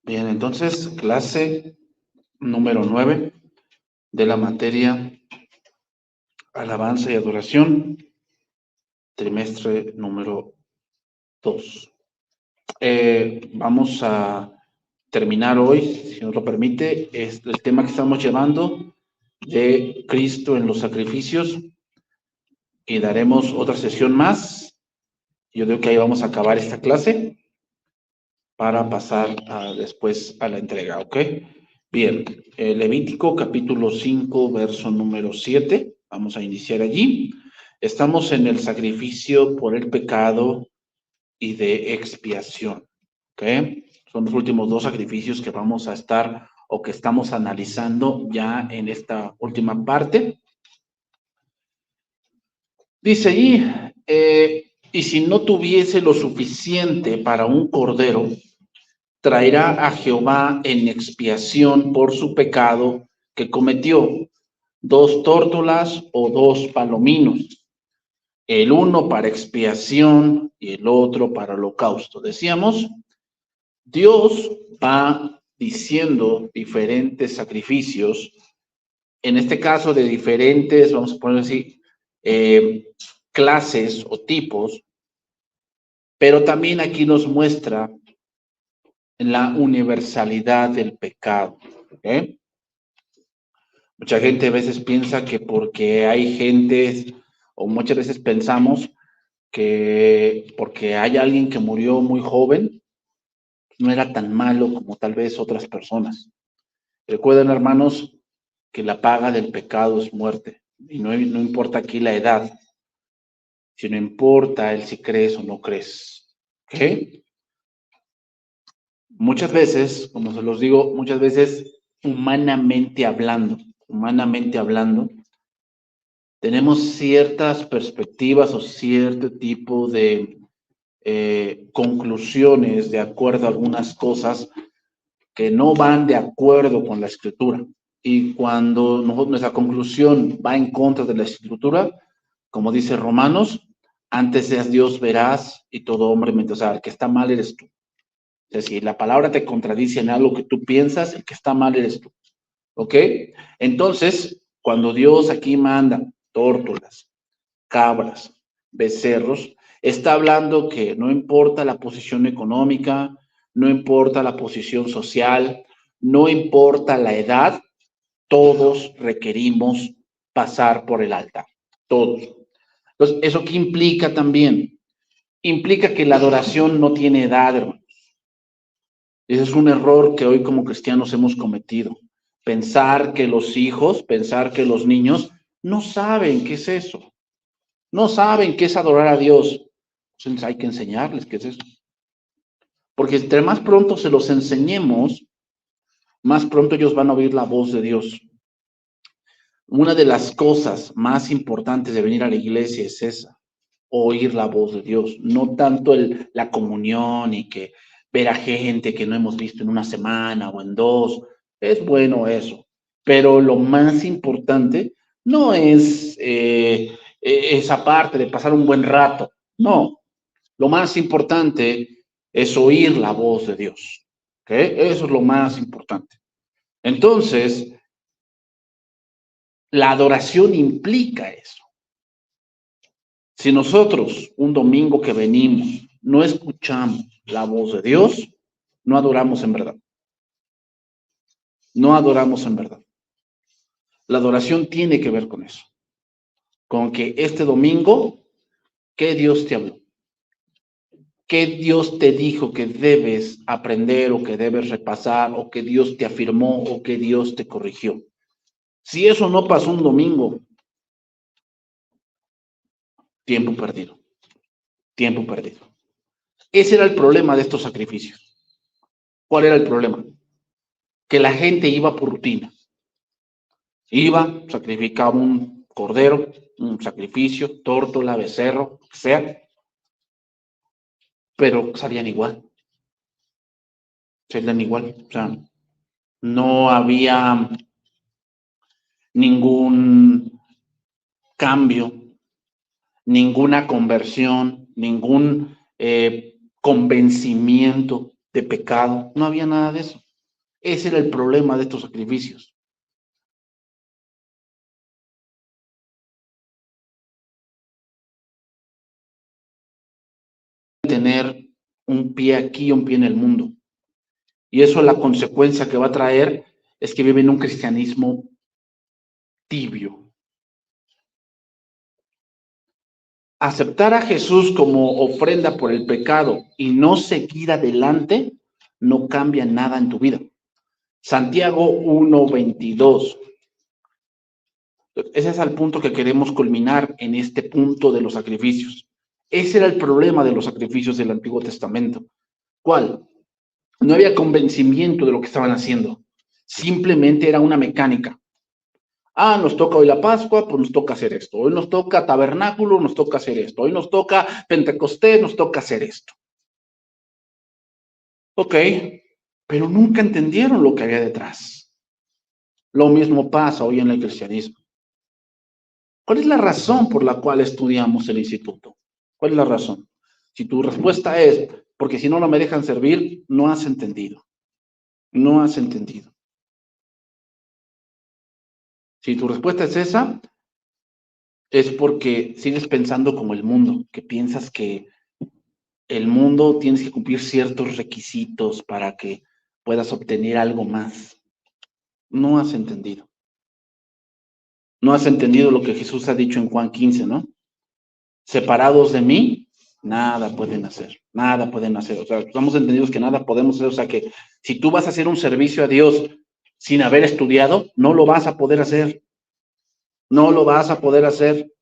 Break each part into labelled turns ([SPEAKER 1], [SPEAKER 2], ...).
[SPEAKER 1] Bien, entonces, clase número 9 de la materia Alabanza y Adoración, trimestre número 2. Vamos a terminar hoy, si nos lo permite, es el tema que estamos llevando de Cristo en los sacrificios y daremos otra sesión más. Yo creo que ahí vamos a acabar esta clase para pasar después a la entrega, ¿ok? Bien, Levítico capítulo 5, verso número 7. Vamos a iniciar allí. Estamos en el sacrificio por el pecado y de expiación, ¿ok? Son los últimos dos sacrificios que vamos a estar o que estamos analizando ya en esta última parte. Dice allí, y si no tuviese lo suficiente para un cordero, traerá a Jehová en expiación por su pecado que cometió 2 tórtolas o 2 palominos, el uno para expiación y el otro para holocausto. Decíamos, Dios va diciendo diferentes sacrificios, en este caso de diferentes, vamos a poner así, clases o tipos, pero también aquí nos muestra la universalidad del pecado. ¿Okay? Mucha gente a veces piensa que porque hay gente, o muchas veces pensamos que porque hay alguien que murió muy joven, no era tan malo como tal vez otras personas. Recuerden, hermanos, que la paga del pecado es muerte. Y no importa aquí la edad, sino importa el si crees o no crees. ¿Ok? Muchas veces, como se los digo, muchas veces humanamente hablando, tenemos ciertas perspectivas o cierto tipo de conclusiones de acuerdo a algunas cosas que no van de acuerdo con la escritura. Y cuando nuestra conclusión va en contra de la escritura, como dice Romanos, antes seas Dios verás y todo hombre miente. O sea, el que está mal eres tú. Es decir, la palabra te contradice en algo que tú piensas, el que está mal eres tú. ¿Ok? Entonces, cuando Dios aquí manda tórtolas, cabras, becerros, está hablando que no importa la posición económica, no importa la posición social, no importa la edad, todos requerimos pasar por el altar, todos. Entonces, ¿eso qué implica también? Implica que la adoración no tiene edad, hermanos. Ese es un error que hoy como cristianos hemos cometido. Pensar que los hijos, pensar que los niños no saben qué es eso. No saben qué es adorar a Dios. Entonces hay que enseñarles qué es eso. Porque entre más pronto se los enseñemos, más pronto ellos van a oír la voz de Dios. Una de las cosas más importantes de venir a la iglesia es esa, oír la voz de Dios, no tanto la comunión y que ver a gente que no hemos visto en una semana o en dos, es bueno eso, pero lo más importante no es esa parte de pasar un buen rato, no, lo más importante es oír la voz de Dios, ¿ok? Eso es lo más importante. Entonces, la adoración implica eso. Si nosotros un domingo que venimos no escuchamos la voz de Dios, no adoramos en verdad. No adoramos en verdad. La adoración tiene que ver con eso. Con que este domingo, ¿qué Dios te habló? ¿Qué Dios te dijo que debes aprender o que debes repasar o que Dios te afirmó o que Dios te corrigió? Si eso no pasó un domingo, tiempo perdido. Tiempo perdido. Ese era el problema de estos sacrificios. ¿Cuál era el problema? Que la gente iba por rutina. Iba, sacrificaba un cordero, un sacrificio, tórtola, becerro, lo que sea, pero salían igual. Salían igual. O sea, no había ningún cambio, ninguna conversión, ningún convencimiento. de pecado, no había nada de eso. Ese era el problema de estos sacrificios. Tener un pie aquí y un pie en el mundo. Y eso, la consecuencia que va a traer es que viven un cristianismo tibio. Aceptar a Jesús como ofrenda por el pecado y no seguir adelante no cambia nada en tu vida. Santiago 1:22. Ese es el punto que queremos culminar en este punto de los sacrificios. Ese era el problema de los sacrificios del Antiguo Testamento. ¿Cuál? No había convencimiento de lo que estaban haciendo. Simplemente era una mecánica. Ah, nos toca hoy la Pascua, pues nos toca hacer esto. Hoy nos toca Tabernáculo, nos toca hacer esto. Hoy nos toca Pentecostés, nos toca hacer esto. Ok, pero nunca entendieron lo que había detrás. Lo mismo pasa hoy en el cristianismo. ¿Cuál es la razón por la cual estudiamos el instituto? ¿Cuál es la razón? Si tu respuesta es, porque si no me dejan servir, no has entendido. No has entendido. Si tu respuesta es esa, es porque sigues pensando como el mundo, que piensas que el mundo tienes que cumplir ciertos requisitos para que puedas obtener algo más. No has entendido. No has entendido lo que Jesús ha dicho en Juan 15, ¿no? Separados de mí, nada pueden hacer, nada pueden hacer. O sea, estamos entendidos que nada podemos hacer. O sea, que si tú vas a hacer un servicio a Dios sin haber estudiado, no lo vas a poder hacer. No lo vas a poder hacer.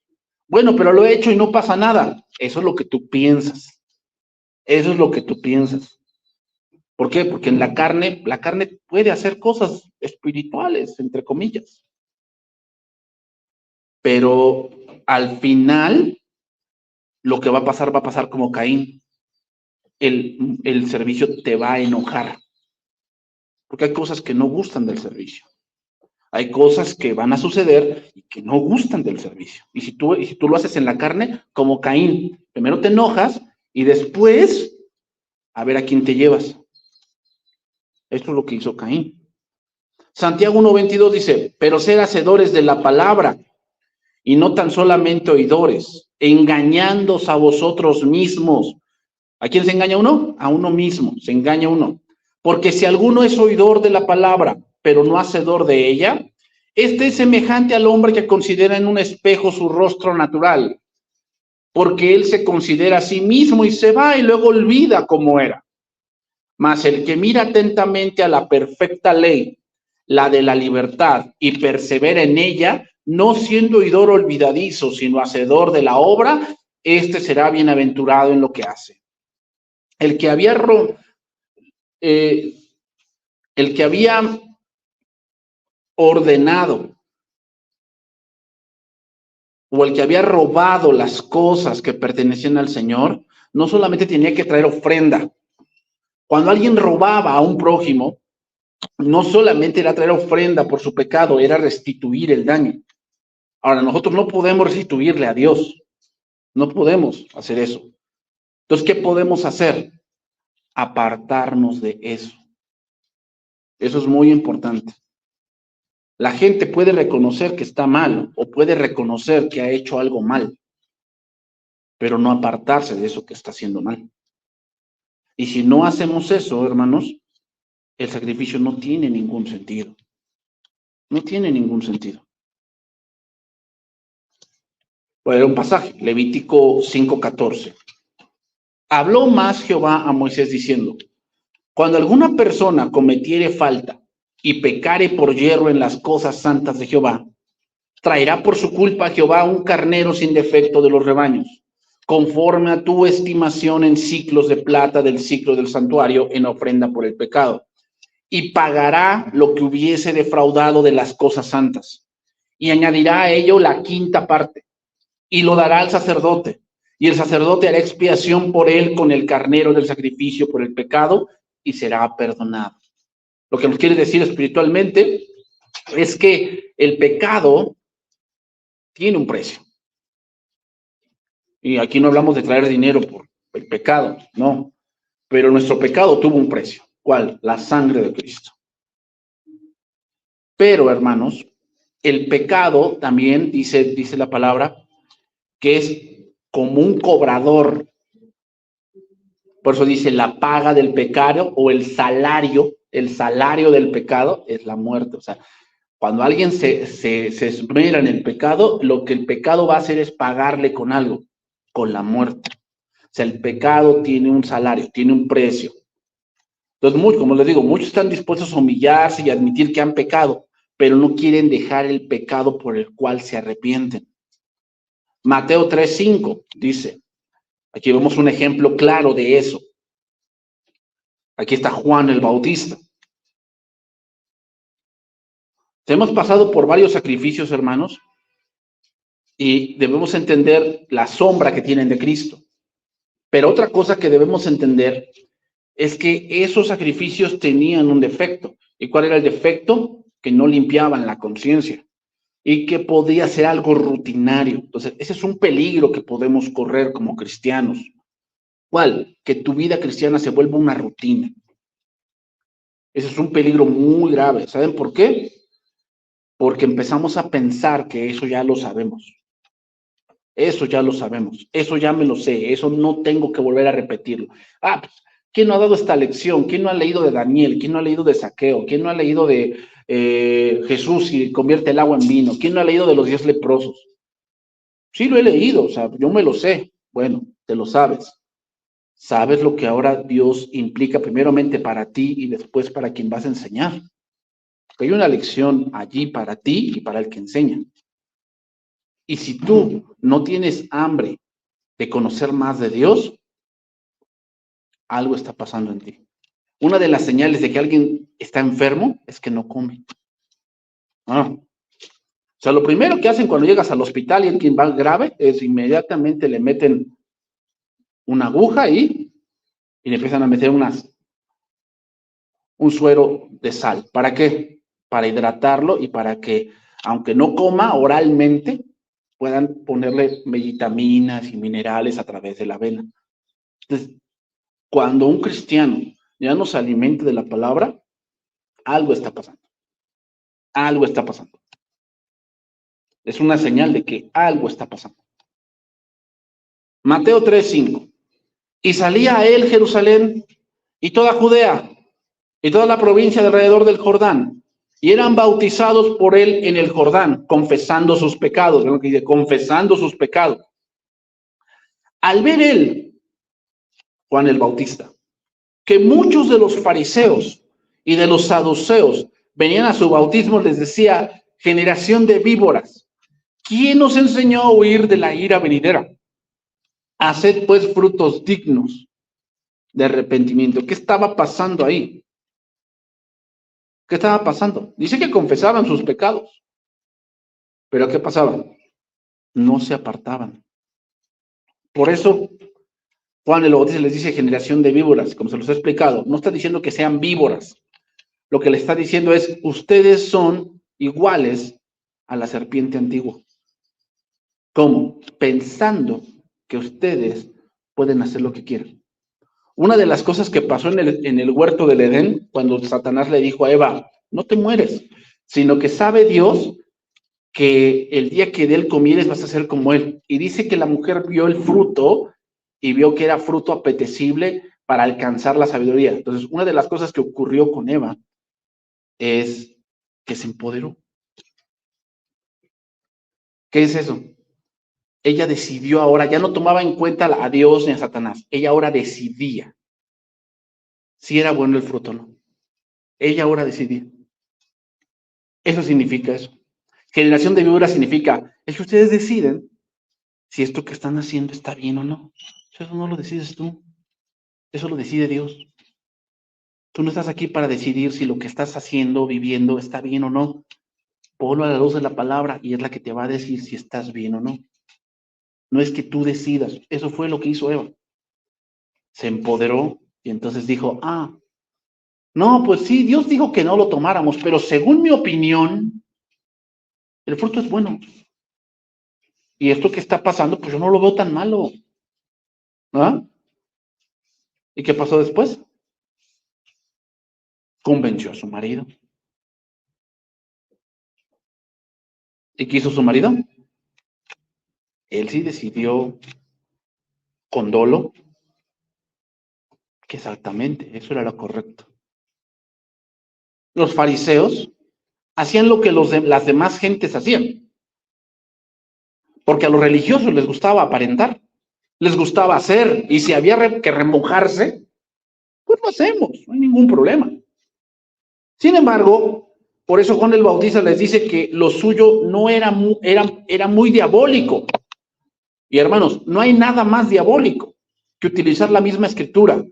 [SPEAKER 1] Bueno, pero lo he hecho y no pasa nada. Eso es lo que tú piensas. Eso es lo que tú piensas. ¿Por qué? Porque en la carne puede hacer cosas espirituales, entre comillas. Pero al final, lo que va a pasar como Caín. El servicio te va a enojar. Porque hay cosas que no gustan del servicio. Hay cosas que van a suceder y que no gustan del servicio. Y si tú lo haces en la carne, como Caín, primero te enojas y después, a ver a quién te llevas. Esto es lo que hizo Caín. Santiago 1:22 dice, pero ser hacedores de la palabra y no tan solamente oidores, engañándoos a vosotros mismos. ¿A quién se engaña uno? A uno mismo, se engaña uno. Porque si alguno es oidor de la palabra, pero no hacedor de ella, este es semejante al hombre que considera en un espejo su rostro natural, porque él se considera a sí mismo y se va y luego olvida cómo era. Mas el que mira atentamente a la perfecta ley, la de la libertad, y persevera en ella, no siendo oidor olvidadizo, sino hacedor de la obra, este será bienaventurado en lo que hace. El que había ordenado o el que había robado las cosas que pertenecían al Señor, no solamente tenía que traer ofrenda. Cuando alguien robaba a un prójimo, no solamente era traer ofrenda por su pecado, era restituir el daño. Ahora, nosotros no podemos restituirle a Dios. No podemos hacer eso. Entonces, ¿qué podemos hacer? Apartarnos de eso. Eso es muy importante. La gente puede reconocer que está mal o puede reconocer que ha hecho algo mal, pero no apartarse de eso que está haciendo mal. Y si no hacemos eso, hermanos, el sacrificio no tiene ningún sentido. No tiene ningún sentido. Voy a leer un pasaje, Levítico 5:14. Habló más Jehová a Moisés diciendo, cuando alguna persona cometiere falta y pecare por yerro en las cosas santas de Jehová, traerá por su culpa a Jehová un carnero sin defecto de los rebaños, conforme a tu estimación en ciclos de plata del ciclo del santuario en ofrenda por el pecado. Y pagará lo que hubiese defraudado de las cosas santas. Y añadirá a ello la quinta parte, y lo dará al sacerdote. Y el sacerdote hará expiación por él con el carnero del sacrificio por el pecado, y será perdonado. Lo que nos quiere decir espiritualmente es que el pecado tiene un precio. Y aquí no hablamos de traer dinero por el pecado, no. Pero nuestro pecado tuvo un precio. ¿Cuál? La sangre de Cristo. Pero, hermanos, el pecado también dice la palabra que es como un cobrador. Por eso dice la paga del pecado o el salario del pecado es la muerte. O sea, cuando alguien se esmera en el pecado, lo que el pecado va a hacer es pagarle con algo, con la muerte. O sea, el pecado tiene un salario, tiene un precio. Entonces, como les digo, muchos están dispuestos a humillarse y admitir que han pecado, pero no quieren dejar el pecado por el cual se arrepienten. Mateo 3:5 dice, aquí vemos un ejemplo claro de eso. Aquí está Juan el Bautista. Hemos pasado por varios sacrificios, hermanos, y debemos entender la sombra que tienen de Cristo. Pero otra cosa que debemos entender es que esos sacrificios tenían un defecto. ¿Y cuál era el defecto? Que no limpiaban la conciencia y que podía ser algo rutinario. Entonces, ese es un peligro que podemos correr como cristianos. ¿Cuál? Que tu vida cristiana se vuelva una rutina. Ese es un peligro muy grave. ¿Saben por qué? Porque empezamos a pensar que eso ya lo sabemos. Eso ya lo sabemos. Eso ya me lo sé. Eso no tengo que volver a repetirlo. Pues, ¿quién no ha dado esta lección? ¿Quién no ha leído de Daniel? ¿Quién no ha leído de Zaqueo? ¿Quién no ha leído de Jesús y convierte el agua en vino? ¿Quién no ha leído de los 10 leprosos? Sí, lo he leído, o sea, yo me lo sé. Bueno, te lo sabes. Sabes lo que ahora Dios implica primeramente para ti y después para quien vas a enseñar. Porque hay una lección allí para ti y para el que enseña. Y si tú no tienes hambre de conocer más de Dios, algo está pasando en ti. Una de las señales de que alguien está enfermo es que no come. O sea, lo primero que hacen cuando llegas al hospital y alguien va grave es inmediatamente le meten una aguja y le empiezan a meter un suero de sal. ¿Para qué? Para hidratarlo y para que, aunque no coma oralmente, puedan ponerle vitaminas y minerales a través de la vena. Entonces, cuando un cristiano ya no se alimenta de la palabra, algo está pasando. Algo está pasando. Es una señal de que algo está pasando. Mateo 3:5. Y salía a él Jerusalén y toda Judea y toda la provincia de alrededor del Jordán, y eran bautizados por él en el Jordán, confesando sus pecados. ¿Ven lo que dice? Confesando sus pecados. Al ver él, Juan el Bautista, que muchos de los fariseos y de los saduceos venían a su bautismo, les decía, generación de víboras, ¿quién nos enseñó a huir de la ira venidera? Haced pues frutos dignos de arrepentimiento. ¿Qué estaba pasando ahí? ¿Qué estaba pasando? Dice que confesaban sus pecados. ¿Pero qué pasaba? No se apartaban. Por eso Juan el Bautista les dice generación de víboras, como se los he explicado. No está diciendo que sean víboras. Lo que le está diciendo es, ustedes son iguales a la serpiente antigua. ¿Cómo? Pensando que ustedes pueden hacer lo que quieran. Una de las cosas que pasó en el huerto del Edén, cuando Satanás le dijo a Eva, no te mueres, sino que sabe Dios que el día que de él comieres vas a ser como él. Y dice que la mujer vio el fruto y vio que era fruto apetecible para alcanzar la sabiduría. Entonces, una de las cosas que ocurrió con Eva es que se empoderó. ¿Qué es eso? Ella decidió ahora, ya no tomaba en cuenta a Dios ni a Satanás. Ella ahora decidía si era bueno el fruto o no. Ella ahora decidía. Eso significa eso. Generación de víboras significa, es que ustedes deciden si esto que están haciendo está bien o no. Eso no lo decides tú. Eso lo decide Dios. Tú no estás aquí para decidir si lo que estás haciendo, viviendo, está bien o no. Ponlo a la luz de la palabra y es la que te va a decir si estás bien o no. No es que tú decidas. Eso fue lo que hizo Eva. Se empoderó y entonces dijo, no, pues sí, Dios dijo que no lo tomáramos, pero según mi opinión, el fruto es bueno. Y esto que está pasando, pues yo no lo veo tan malo. ¿Ah? ¿Y qué pasó después? Convenció a su marido. ¿Y qué hizo su marido? Él sí decidió con dolo que exactamente eso era lo correcto. Los fariseos hacían lo que las demás gentes hacían, porque a los religiosos les gustaba aparentar, les gustaba hacer, y si había que remojarse, pues lo hacemos, no hay ningún problema. Sin embargo, por eso Juan el Bautista les dice que lo suyo no era muy diabólico. Y hermanos, no hay nada más diabólico que utilizar la misma escritura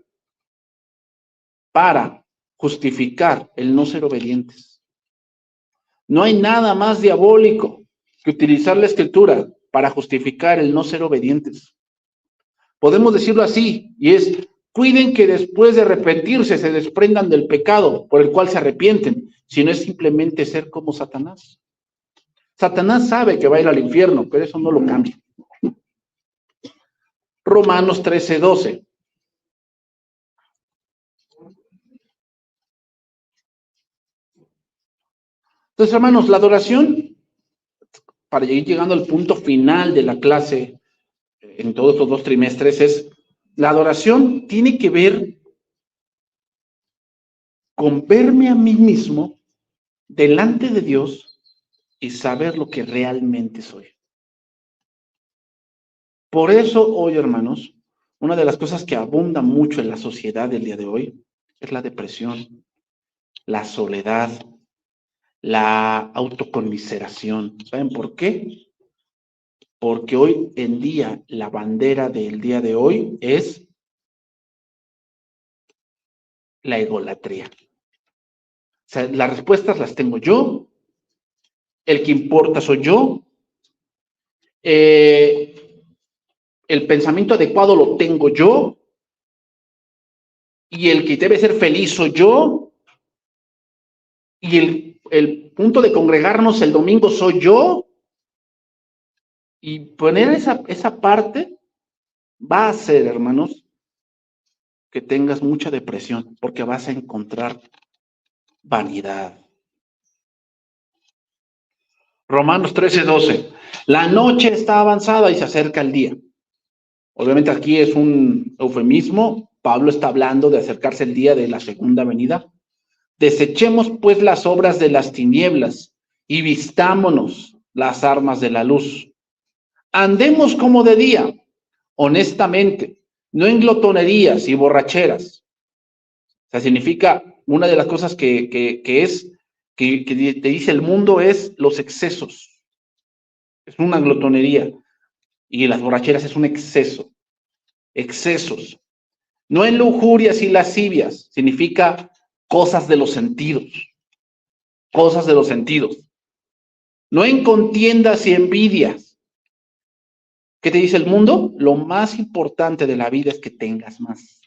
[SPEAKER 1] para justificar el no ser obedientes. No hay nada más diabólico que utilizar la escritura para justificar el no ser obedientes. Podemos decirlo así, y es: cuiden que después de arrepentirse se desprendan del pecado por el cual se arrepienten, si no es simplemente ser como Satanás. Satanás sabe que va a ir al infierno, pero eso no lo cambia. Romanos 13:12. Entonces, hermanos, la adoración, para ir llegando al punto final de la clase en todos los 2 trimestres, es: la adoración tiene que ver con verme a mí mismo delante de Dios y saber lo que realmente soy. Por eso hoy, hermanos, una de las cosas que abunda mucho en la sociedad del día de hoy es la depresión, la soledad, la autoconmiseración. ¿Saben por qué? Porque hoy en día la bandera del día de hoy es la egolatría. O sea, las respuestas las tengo yo, el que importa soy yo, el pensamiento adecuado lo tengo yo, y el que debe ser feliz soy yo, y el punto de congregarnos el domingo soy yo, y poner esa parte va a hacer, hermanos, que tengas mucha depresión, porque vas a encontrar vanidad. Romanos 13:12. La noche está avanzada y se acerca el día. Obviamente aquí es un eufemismo. Pablo está hablando de acercarse el día de la segunda venida. Desechemos pues las obras de las tinieblas y vistámonos las armas de la luz. Andemos como de día, honestamente, no en glotonerías y borracheras. O sea, significa, una de las cosas que te dice el mundo es los excesos. Es una glotonería. Y las borracheras es un exceso. Excesos. No en lujurias y lascivias. Significa cosas de los sentidos. Cosas de los sentidos. No en contiendas y envidias. ¿Qué te dice el mundo? Lo más importante de la vida es que tengas más.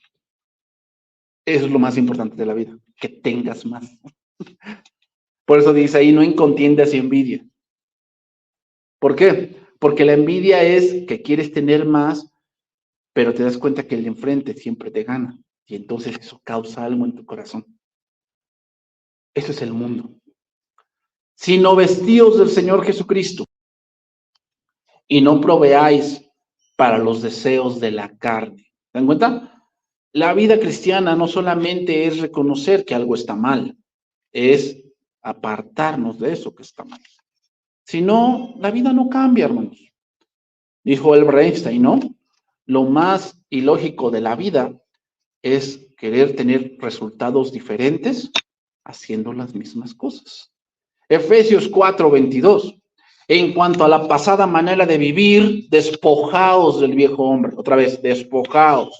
[SPEAKER 1] Eso es lo más importante de la vida, que tengas más. Por eso dice ahí, no en contiendas y envidia. ¿Por qué? Porque la envidia es que quieres tener más, pero te das cuenta que el de enfrente siempre te gana. Y entonces eso causa algo en tu corazón. Eso es el mundo. Sino vestíos del Señor Jesucristo y no proveáis para los deseos de la carne. ¿Se dan cuenta? La vida cristiana no solamente es reconocer que algo está mal, es apartarnos de eso que está mal. Si no, la vida no cambia, hermanos. Dijo Albert Einstein, ¿no? Lo más ilógico de la vida es querer tener resultados diferentes haciendo las mismas cosas. Efesios 4:22. En cuanto a la pasada manera de vivir, despojaos del viejo hombre. Otra vez, despojaos.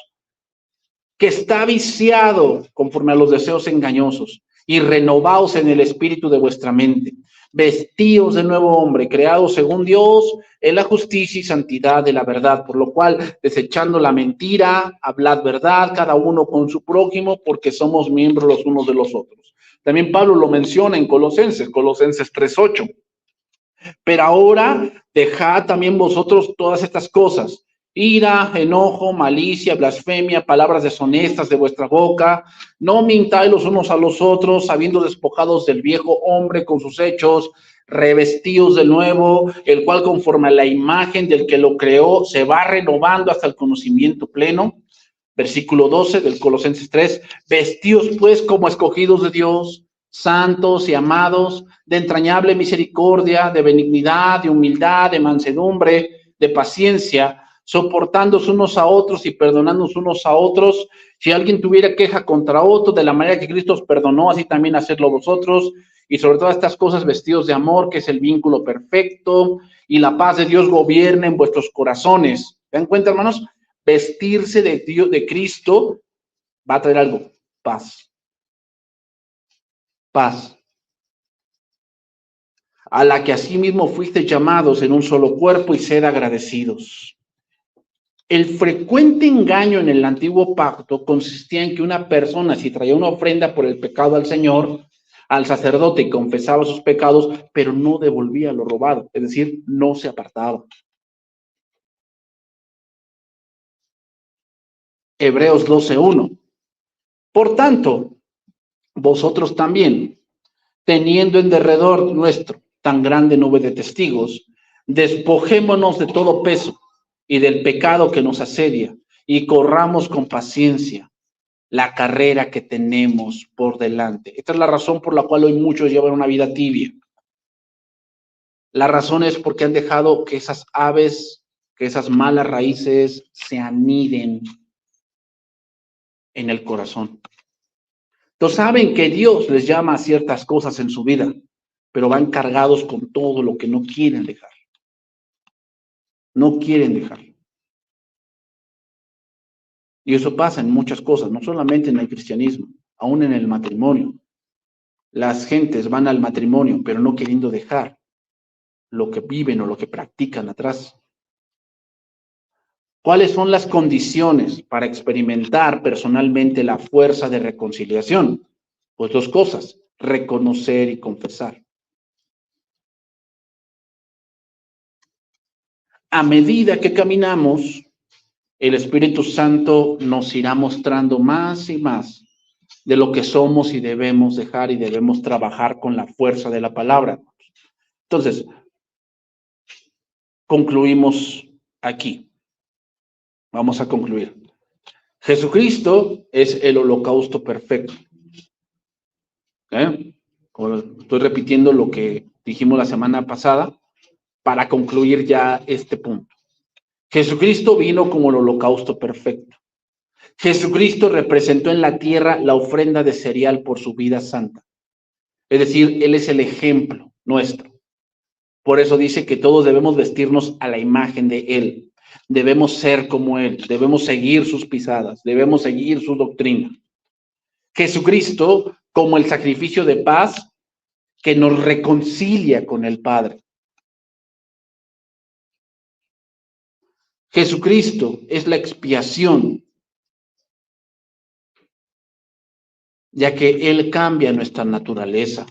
[SPEAKER 1] Que está viciado conforme a los deseos engañosos, y renovaos en el espíritu de vuestra mente. Vestíos de nuevo hombre, creados según Dios, en la justicia y santidad de la verdad, por lo cual, desechando la mentira, hablad verdad, cada uno con su prójimo, porque somos miembros los unos de los otros. También Pablo lo menciona en Colosenses 3:8. Pero ahora dejad también vosotros todas estas cosas: ira, enojo, malicia, blasfemia, palabras deshonestas de vuestra boca. No mintáis los unos a los otros, habiendo despojados del viejo hombre con sus hechos, revestidos del nuevo, el cual conforme a la imagen del que lo creó, se va renovando hasta el conocimiento pleno. Versículo 12 del Colosenses 3, vestidos pues como escogidos de Dios, santos y amados, de entrañable misericordia, de benignidad, de humildad, de mansedumbre, de paciencia, soportándose unos a otros y perdonándonos unos a otros. Si alguien tuviera queja contra otro, de la manera que Cristo os perdonó, así también hacedlo vosotros. Y sobre todas estas cosas, vestidos de amor, que es el vínculo perfecto, y la paz de Dios gobierne en vuestros corazones. ¿Se dan cuenta, hermanos? Vestirse de Dios, de Cristo, va a traer algo: paz. Paz. A la que asimismo fuiste llamados en un solo cuerpo, y sed agradecidos. El frecuente engaño en el antiguo pacto consistía en que una persona, si traía una ofrenda por el pecado al Señor, al sacerdote, y confesaba sus pecados, pero no devolvía lo robado, es decir, no se apartaba. Hebreos 12:1. Por tanto, vosotros también, teniendo en derredor nuestro tan grande nube de testigos, despojémonos de todo peso y del pecado que nos asedia, y corramos con paciencia la carrera que tenemos por delante. Esta es la razón por la cual hoy muchos llevan una vida tibia. La razón es porque han dejado que esas aves, que esas malas raíces se aniden en el corazón. Entonces saben que Dios les llama a ciertas cosas en su vida, pero van cargados con todo lo que no quieren dejar. No quieren dejarlo. Y eso pasa en muchas cosas, no solamente en el cristianismo, aún en el matrimonio. Las gentes van al matrimonio, pero no queriendo dejar lo que viven o lo que practican atrás. ¿Cuáles son las condiciones para experimentar personalmente la fuerza de reconciliación? Pues dos cosas: reconocer y confesar. A medida que caminamos, el Espíritu Santo nos irá mostrando más y más de lo que somos y debemos dejar, y debemos trabajar con la fuerza de la palabra. Entonces, concluimos aquí. Vamos a concluir. Jesucristo es el holocausto perfecto. Estoy repitiendo lo que dijimos la semana pasada para concluir ya este punto. Jesucristo vino como el holocausto perfecto. Jesucristo representó en la tierra la ofrenda de cereal por su vida santa. Es decir, Él es el ejemplo nuestro. Por eso dice que todos debemos vestirnos a la imagen de Él. Debemos ser como Él, debemos seguir sus pisadas, debemos seguir su doctrina. Jesucristo como el sacrificio de paz que nos reconcilia con el Padre. Jesucristo es la expiación, ya que Él cambia nuestra naturaleza.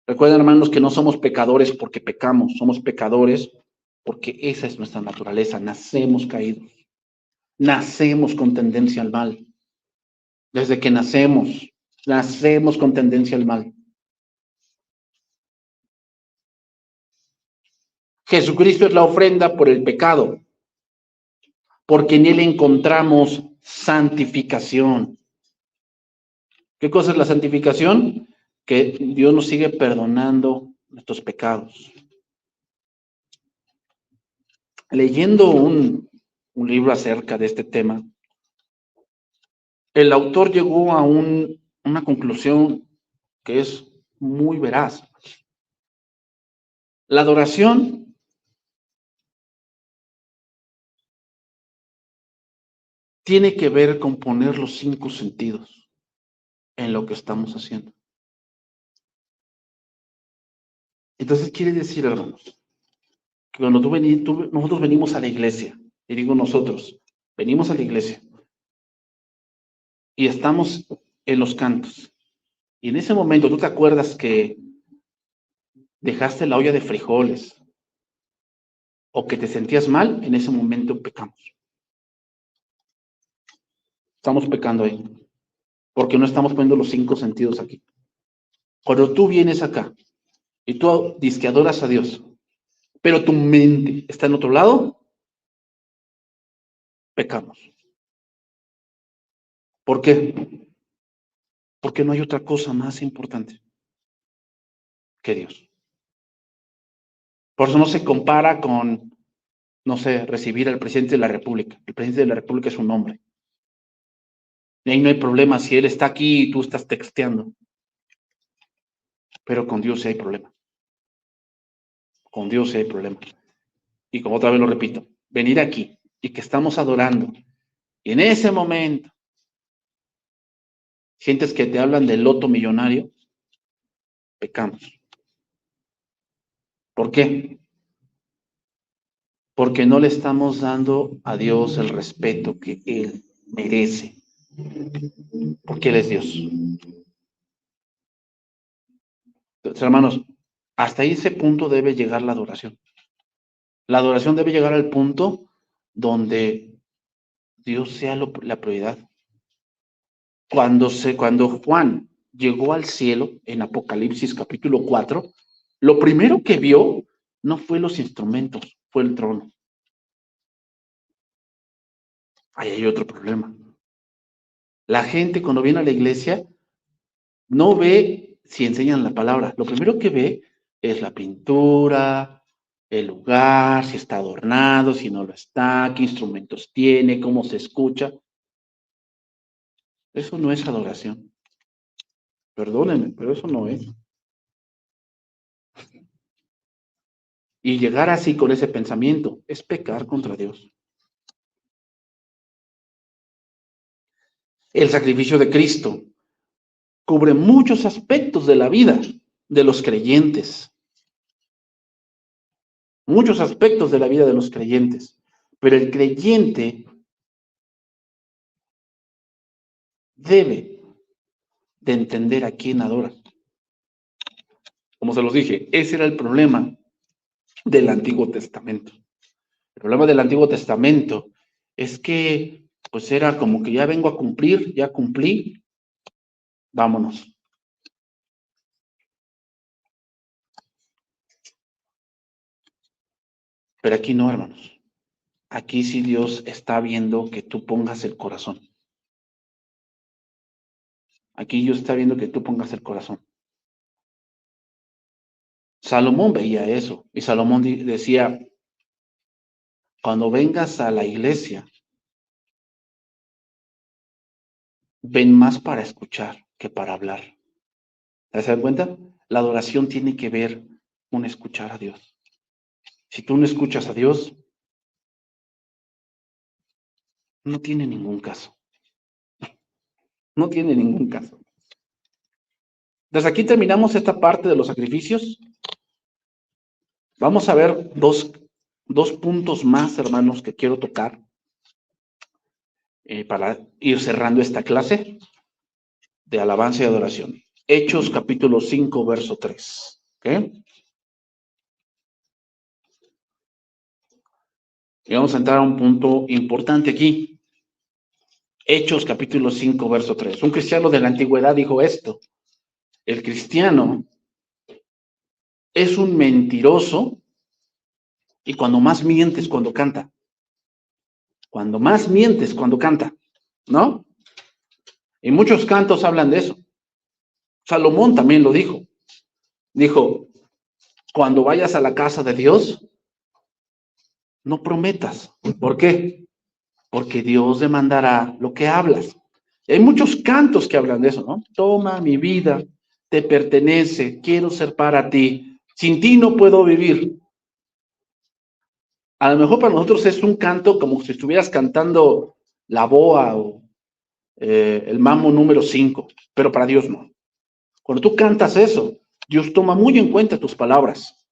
[SPEAKER 1] Recuerden, hermanos, que no somos pecadores porque pecamos, somos pecadores porque esa es nuestra naturaleza. Nacemos caídos, nacemos con tendencia al mal. Desde que nacemos con tendencia al mal. Jesucristo es la ofrenda por el pecado, porque en Él encontramos santificación. ¿Qué cosa es la santificación? Que Dios nos sigue perdonando nuestros pecados. Leyendo un libro acerca de este tema, el autor llegó a una conclusión que es muy veraz. La adoración tiene que ver con poner los 5 sentidos en lo que estamos haciendo. Entonces quiere decir, hermanos, que cuando nosotros venimos a la iglesia, y digo nosotros, venimos a la iglesia y estamos en los cantos, y en ese momento tú te acuerdas que dejaste la olla de frijoles o que te sentías mal, en ese momento pecamos. Estamos pecando ahí, porque no estamos poniendo los 5 sentidos aquí. Cuando tú vienes acá y tú dices que adoras a Dios, pero tu mente está en otro lado, pecamos. ¿Por qué? Porque no hay otra cosa más importante que Dios. Por eso no se compara con, no sé, recibir al presidente de la República. El presidente de la República es un hombre. Y ahí no hay problema si él está aquí y tú estás texteando. Pero con Dios sí hay problema. Con Dios sí hay problema. Y como otra vez lo repito, venir aquí y que estamos adorando. Y en ese momento, sientes que te hablan del loto millonario, pecamos. ¿Por qué? Porque no le estamos dando a Dios el respeto que Él merece. Porque Él es Dios. Entonces, hermanos, hasta ese punto debe llegar la adoración. La adoración debe llegar al punto donde Dios sea la prioridad. Cuando Juan llegó al cielo en Apocalipsis capítulo 4, lo primero que vio no fue los instrumentos, fue el trono. Ahí hay otro problema. La gente cuando viene a la iglesia no ve si enseñan la palabra. Lo primero que ve es la pintura, el lugar, si está adornado, si no lo está, qué instrumentos tiene, cómo se escucha. Eso no es adoración. Perdónenme, pero eso no es. Y llegar así con ese pensamiento es pecar contra Dios. El sacrificio de Cristo cubre muchos aspectos de la vida de los creyentes. Muchos aspectos de la vida de los creyentes. Pero el creyente debe de entender a quién adora. Como se los dije, ese era el problema del Antiguo Testamento. El problema del Antiguo Testamento es que, pues era como que ya vengo a cumplir, ya cumplí, vámonos. Pero aquí no, hermanos. Aquí sí Dios está viendo que tú pongas el corazón. Aquí Dios está viendo que tú pongas el corazón. Salomón veía eso. Y Salomón decía, cuando vengas a la iglesia, ven más para escuchar que para hablar. ¿Se dan cuenta? La adoración tiene que ver con escuchar a Dios. Si tú no escuchas a Dios, no tiene ningún caso. No tiene ningún caso. Desde aquí terminamos esta parte de los sacrificios. Vamos a ver dos puntos más, hermanos, que quiero tocar para ir cerrando esta clase de alabanza y adoración. Hechos capítulo 5, verso 3. ¿Okay? Y vamos a entrar a un punto importante aquí. Hechos capítulo 5, verso 3. Un cristiano de la antigüedad dijo esto. El cristiano es un mentiroso y cuando más mientes cuando canta. Cuando más mientes cuando canta, ¿no? Y muchos cantos hablan de eso. Salomón también lo dijo. Dijo, cuando vayas a la casa de Dios, no prometas. ¿Por qué? Porque Dios demandará lo que hablas. Y hay muchos cantos que hablan de eso, ¿no? Toma mi vida, te pertenece, quiero ser para ti. Sin ti no puedo vivir. A lo mejor para nosotros es un canto como si estuvieras cantando la boa o el Mambo número 5, pero para Dios no. Cuando tú cantas eso, Dios toma muy en cuenta tus palabras.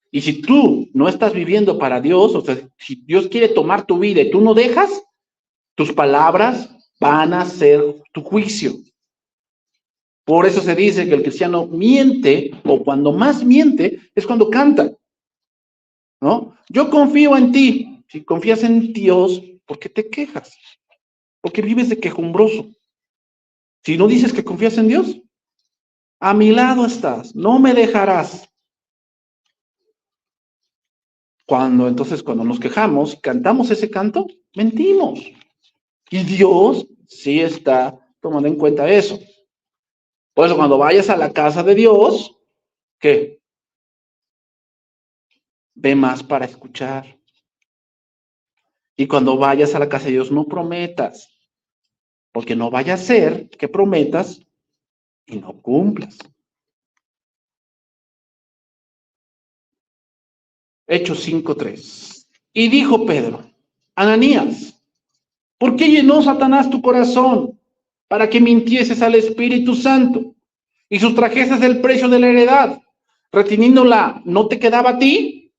[SPEAKER 1] Y si tú no estás viviendo para Dios, o sea, si Dios quiere tomar tu vida y tú no dejas, tus palabras van a ser tu juicio. Por eso se dice que el cristiano miente, o cuando más miente, es cuando canta. ¿no? Yo confío en ti. Si confías en Dios, ¿por qué te quejas? ¿Por qué vives de quejumbroso? Si no dices que confías en Dios, a mi lado estás, no me dejarás. Cuando nos quejamos, cantamos ese canto, mentimos. Y Dios sí está tomando en cuenta eso. Por eso, cuando vayas a la casa de Dios, ¿qué? Ve más para escuchar. Y cuando vayas a la casa de Dios, no prometas, porque no vaya a ser que prometas y no cumplas. Hechos 5:3. Y dijo Pedro, Ananías, ¿por qué llenó Satanás tu corazón para que mintieses al Espíritu Santo y sustrajeses el precio de la heredad? Reteniéndola, ¿no te quedaba a ti?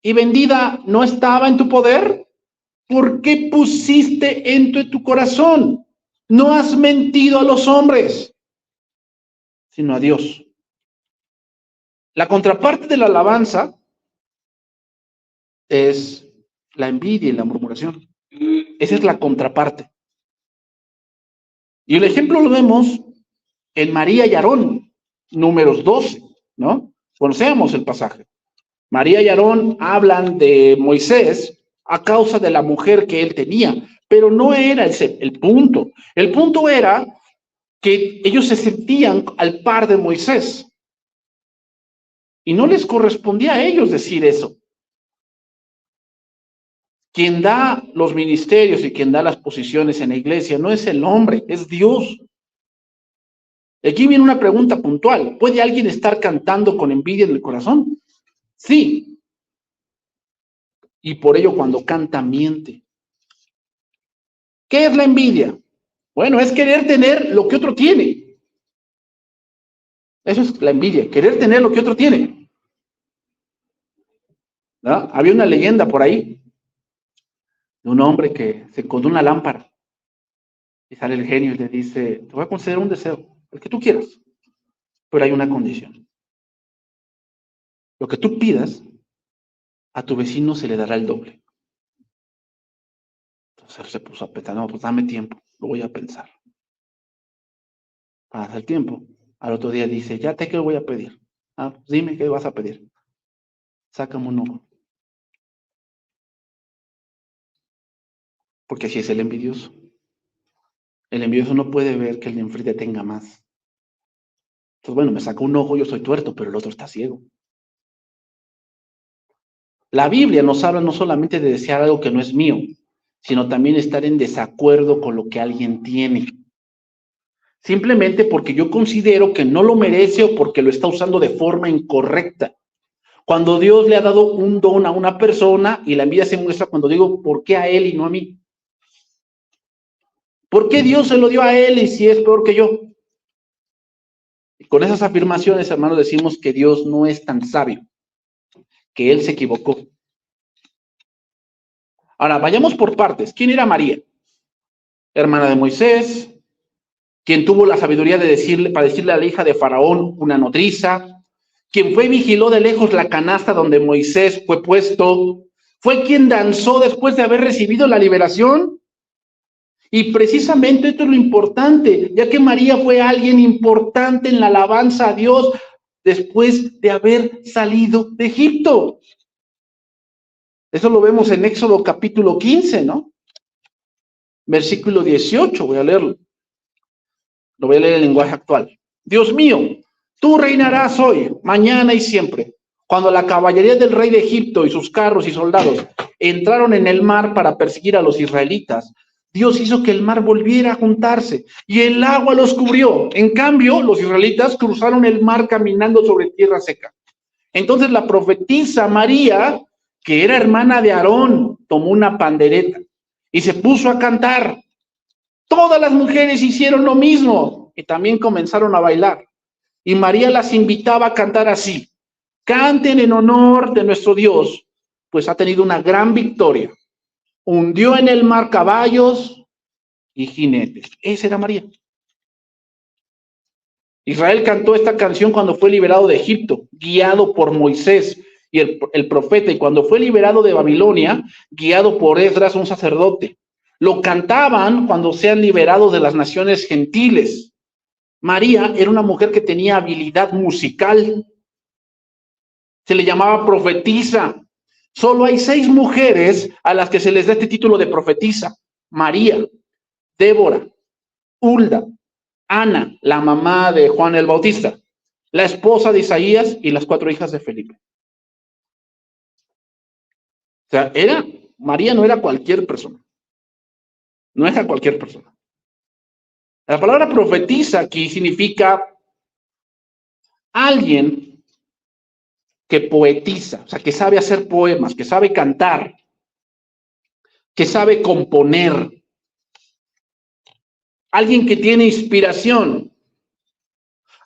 [SPEAKER 1] ¿Y vendida no estaba en tu poder? ¿Por qué pusiste en tu corazón? No has mentido a los hombres, sino a Dios. La contraparte de la alabanza es la envidia y la murmuración. Esa es la contraparte. Y el ejemplo lo vemos en María y Aarón, Números 12, ¿no? Conocemos el pasaje. María y Aarón hablan de Moisés a causa de la mujer que él tenía, pero no era el punto. El punto era que ellos se sentían al par de Moisés y no les correspondía a ellos decir eso. Quien da los ministerios y quien da las posiciones en la iglesia no es el hombre, es Dios. Aquí viene una pregunta puntual. ¿Puede alguien estar cantando con envidia en el corazón? Sí. Y por ello cuando canta miente. ¿Qué es la envidia? Bueno, es querer tener lo que otro tiene. Eso es la envidia, querer tener lo que otro tiene. ¿No? Había una leyenda por ahí de un hombre que se encontró una lámpara y sale el genio y le dice, te voy a conceder un deseo, el que tú quieras, pero hay una condición. Lo que tú pidas, a tu vecino se le dará el doble. Entonces se puso a pensar, no, pues dame tiempo, lo voy a pensar. Pasa el tiempo. Al otro día dice, ya te qué voy a pedir. Ah, pues dime qué vas a pedir. Sácame un ojo. Porque así es el envidioso. El envidioso no puede ver que el de enfrente tenga más. Entonces, bueno, me saca un ojo, yo soy tuerto, pero el otro está ciego. La Biblia nos habla no solamente de desear algo que no es mío, sino también estar en desacuerdo con lo que alguien tiene. Simplemente porque yo considero que no lo merece o porque lo está usando de forma incorrecta. Cuando Dios le ha dado un don a una persona y la envidia se muestra cuando digo, ¿por qué a él y no a mí? ¿Por qué Dios se lo dio a él y si es peor que yo? Y con esas afirmaciones, hermanos, decimos que Dios no es tan sabio, que él se equivocó. Ahora, vayamos por partes. ¿Quién era María? Hermana de Moisés, quien tuvo la sabiduría de para decirle a la hija de Faraón una nodriza, quien fue y vigiló de lejos la canasta donde Moisés fue puesto, fue quien danzó después de haber recibido la liberación. Y precisamente esto es lo importante, ya que María fue alguien importante en la alabanza a Dios después de haber salido de Egipto. Eso lo vemos en Éxodo capítulo 15, ¿no? Versículo 18, voy a leerlo. Lo voy a leer en lenguaje actual. Dios mío, tú reinarás hoy, mañana y siempre. Cuando la caballería del rey de Egipto y sus carros y soldados entraron en el mar para perseguir a los israelitas, Dios hizo que el mar volviera a juntarse y el agua los cubrió. En cambio, los israelitas cruzaron el mar caminando sobre tierra seca. Entonces la profetisa María, que era hermana de Aarón, tomó una pandereta y se puso a cantar. Todas las mujeres hicieron lo mismo y también comenzaron a bailar. Y María las invitaba a cantar así: canten en honor de nuestro Dios, pues ha tenido una gran victoria. Hundió en el mar caballos y jinetes. Esa era María. Israel cantó esta canción cuando fue liberado de Egipto, guiado por Moisés, y el profeta, y cuando fue liberado de Babilonia, guiado por Esdras, un sacerdote. Lo cantaban cuando sean liberados de las naciones gentiles. María era una mujer que tenía habilidad musical. Se le llamaba profetisa. Solo hay 6 mujeres a las que se les da este título de profetisa: María, Débora, Hulda, Ana, la mamá de Juan el Bautista, la esposa de Isaías y las 4 hijas de Felipe. O sea, María no era cualquier persona. No era cualquier persona. La palabra profetisa aquí significa alguien que poetiza, o sea, que sabe hacer poemas, que sabe cantar, que sabe componer. Alguien que tiene inspiración.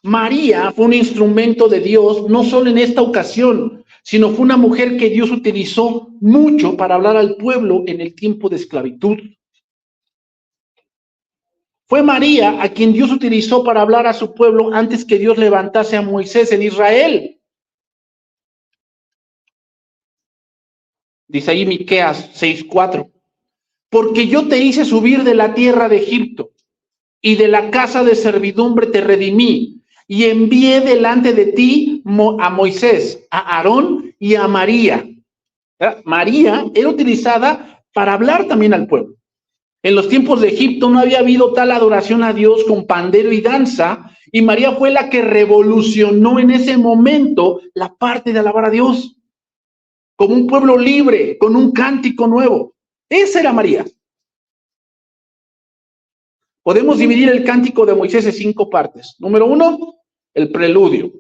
[SPEAKER 1] María fue un instrumento de Dios, no solo en esta ocasión, sino fue una mujer que Dios utilizó mucho para hablar al pueblo en el tiempo de esclavitud. Fue María a quien Dios utilizó para hablar a su pueblo antes que Dios levantase a Moisés en Israel. Dice ahí Miqueas 6:4. Porque yo te hice subir de la tierra de Egipto, y de la casa de servidumbre te redimí, y envié delante de ti a Moisés, a Aarón y a María. María era utilizada para hablar también al pueblo. En los tiempos de Egipto no había habido tal adoración a Dios con pandero y danza, y María fue la que revolucionó en ese momento la parte de alabar a Dios, como un pueblo libre, con un cántico nuevo. Esa era María. Podemos dividir el cántico de Moisés en 5 partes. Número 1, el preludio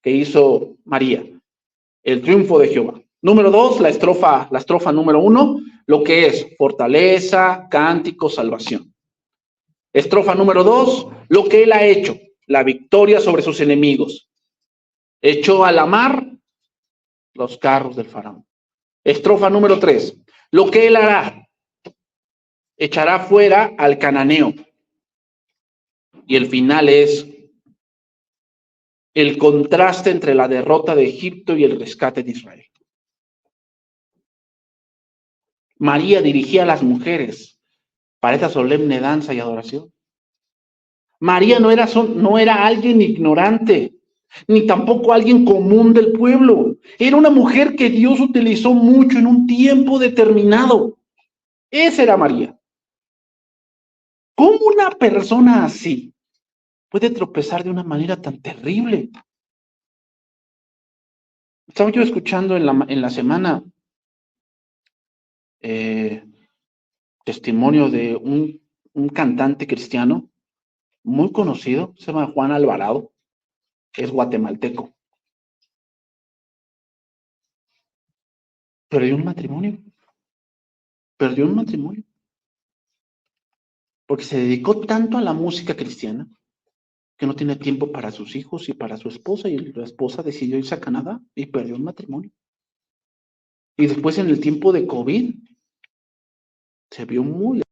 [SPEAKER 1] que hizo María, el triunfo de Jehová. Número 2, la estrofa número 1, lo que es fortaleza, cántico, salvación. Estrofa número 2, lo que él ha hecho, la victoria sobre sus enemigos. Echó a la mar los carros del faraón. Estrofa número 3, lo que él hará, echará fuera al cananeo. Y el final es el contraste entre la derrota de Egipto y el rescate de Israel. María dirigía a las mujeres para esta solemne danza y adoración. María no era alguien ignorante, ni tampoco alguien común del pueblo. Era una mujer que Dios utilizó mucho en un tiempo determinado. Esa era María. ¿Cómo una persona así puede tropezar de una manera tan terrible? Estaba yo escuchando en la semana testimonio de un cantante cristiano muy conocido, se llama Juan Alvarado, es guatemalteco. Perdió un matrimonio. Porque se dedicó tanto a la música cristiana que no tiene tiempo para sus hijos y para su esposa, y la esposa decidió irse a Canadá y perdió un matrimonio. Y después, en el tiempo de COVID, se vio muy...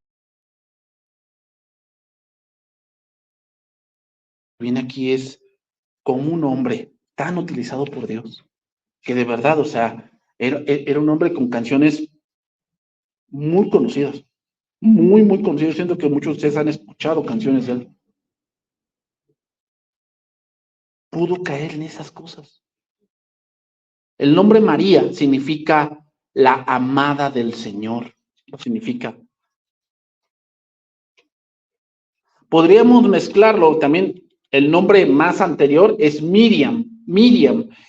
[SPEAKER 1] Viene aquí es como un hombre tan utilizado por Dios, que de verdad, o sea, era un hombre con canciones muy conocidas, muy conocidas. Siento que muchos de ustedes han escuchado canciones de él. Pudo caer en esas cosas. El nombre María significa la amada del Señor. Lo significa. Podríamos mezclarlo también. El nombre más anterior es Miriam.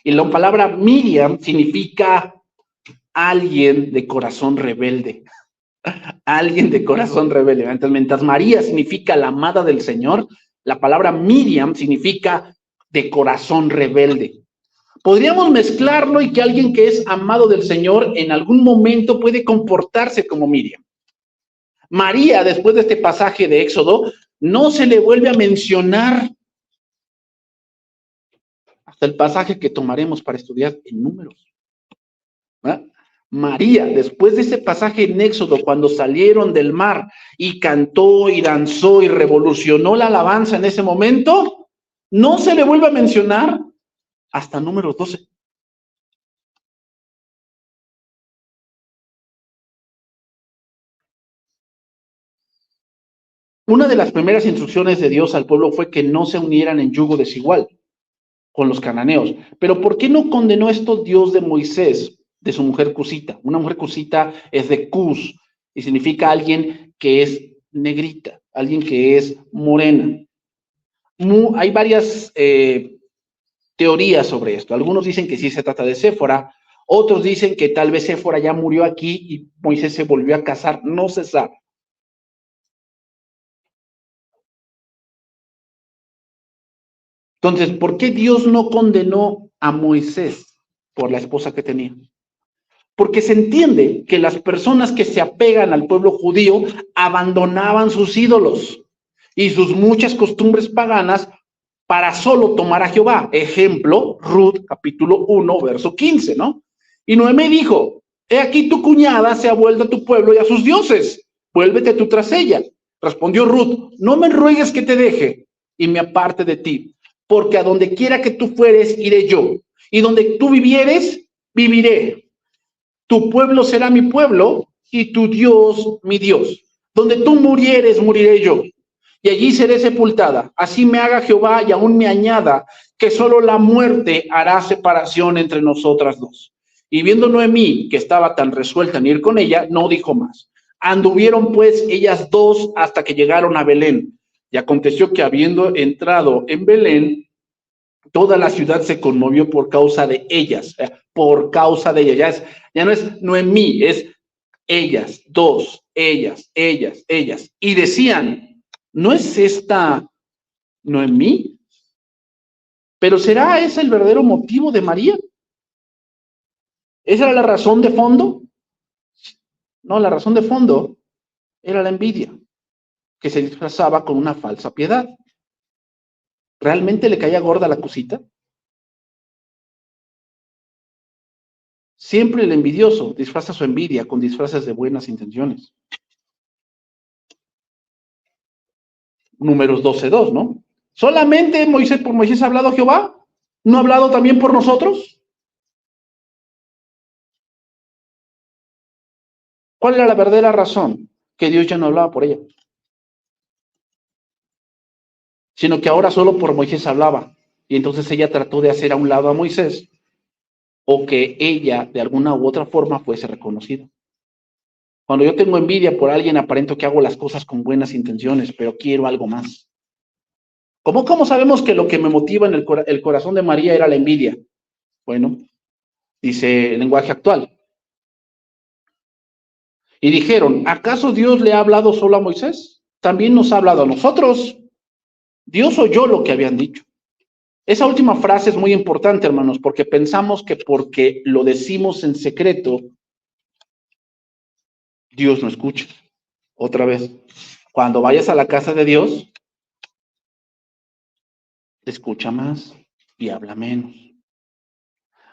[SPEAKER 1] Y la palabra Miriam significa alguien de corazón rebelde. Alguien de corazón rebelde. Entonces, mientras María significa la amada del Señor, la palabra Miriam significa de corazón rebelde. Podríamos mezclarlo y que alguien que es amado del Señor en algún momento puede comportarse como Miriam. María, después de este pasaje de Éxodo, no se le vuelve a mencionar hasta el pasaje que tomaremos para estudiar en Números. ¿verdad? María, después de ese pasaje en Éxodo, cuando salieron del mar y cantó y danzó y revolucionó la alabanza en ese momento, no se le vuelve a mencionar hasta Números 12. Una de las primeras instrucciones de Dios al pueblo fue que no se unieran en yugo desigual con los cananeos. Pero ¿por qué no condenó esto Dios de Moisés, de su mujer cusita? Una mujer cusita es de Cus y significa alguien que es negrita, alguien que es morena. Hay varias teorías sobre esto. Algunos dicen que sí se trata de Séfora, otros dicen que tal vez Séfora ya murió aquí y Moisés se volvió a casar, no se sabe. Entonces, ¿por qué Dios no condenó a Moisés por la esposa que tenía? Porque se entiende que las personas que se apegan al pueblo judío abandonaban sus ídolos y sus muchas costumbres paganas para solo tomar a Jehová. Ejemplo, Ruth, capítulo 1, verso 15, ¿no? Y Noemí dijo, he aquí tu cuñada se ha vuelto a tu pueblo y a sus dioses, vuélvete tú tras ella. Respondió Ruth, no me ruegues que te deje y me aparte de ti, porque a donde quiera que tú fueres, iré yo, y donde tú vivieres, viviré. Tu pueblo será mi pueblo y tu Dios mi Dios. Donde tú murieres, moriré yo. Y allí seré sepultada. Así me haga Jehová y aún me añada que solo la muerte hará separación entre nosotras dos. Y viendo Noemí que estaba tan resuelta en ir con ella, no dijo más. Anduvieron pues ellas dos hasta que llegaron a Belén. Y aconteció que habiendo entrado en Belén, toda la ciudad se conmovió por causa de ellas, por causa de ellas. Ya no es Noemí, es ellas, dos, ellas. Y decían, ¿no es esta Noemí? ¿Pero será ese el verdadero motivo de María? ¿Esa era la razón de fondo? No, la razón de fondo era la envidia, que se disfrazaba con una falsa piedad. ¿Realmente le caía gorda la cosita? Siempre el envidioso disfraza su envidia con disfraces de buenas intenciones. Números 12:2, ¿no? ¿Solamente por Moisés ha hablado Jehová? ¿No ha hablado también por nosotros? ¿Cuál era la verdadera razón? Que Dios ya no hablaba por ella, sino que ahora solo por Moisés hablaba. Y entonces ella trató de hacer a un lado a Moisés, o que ella de alguna u otra forma fuese reconocida. Cuando yo tengo envidia por alguien, aparento que hago las cosas con buenas intenciones, pero quiero algo más. ¿Cómo sabemos que lo que me motiva en el corazón de María era la envidia? Bueno, dice el lenguaje actual. Y dijeron, ¿acaso Dios le ha hablado solo a Moisés? También nos ha hablado a nosotros. Dios oyó lo que habían dicho. Esa última frase es muy importante, hermanos, porque pensamos que porque lo decimos en secreto, Dios no escucha. Otra vez, cuando vayas a la casa de Dios, escucha más y habla menos.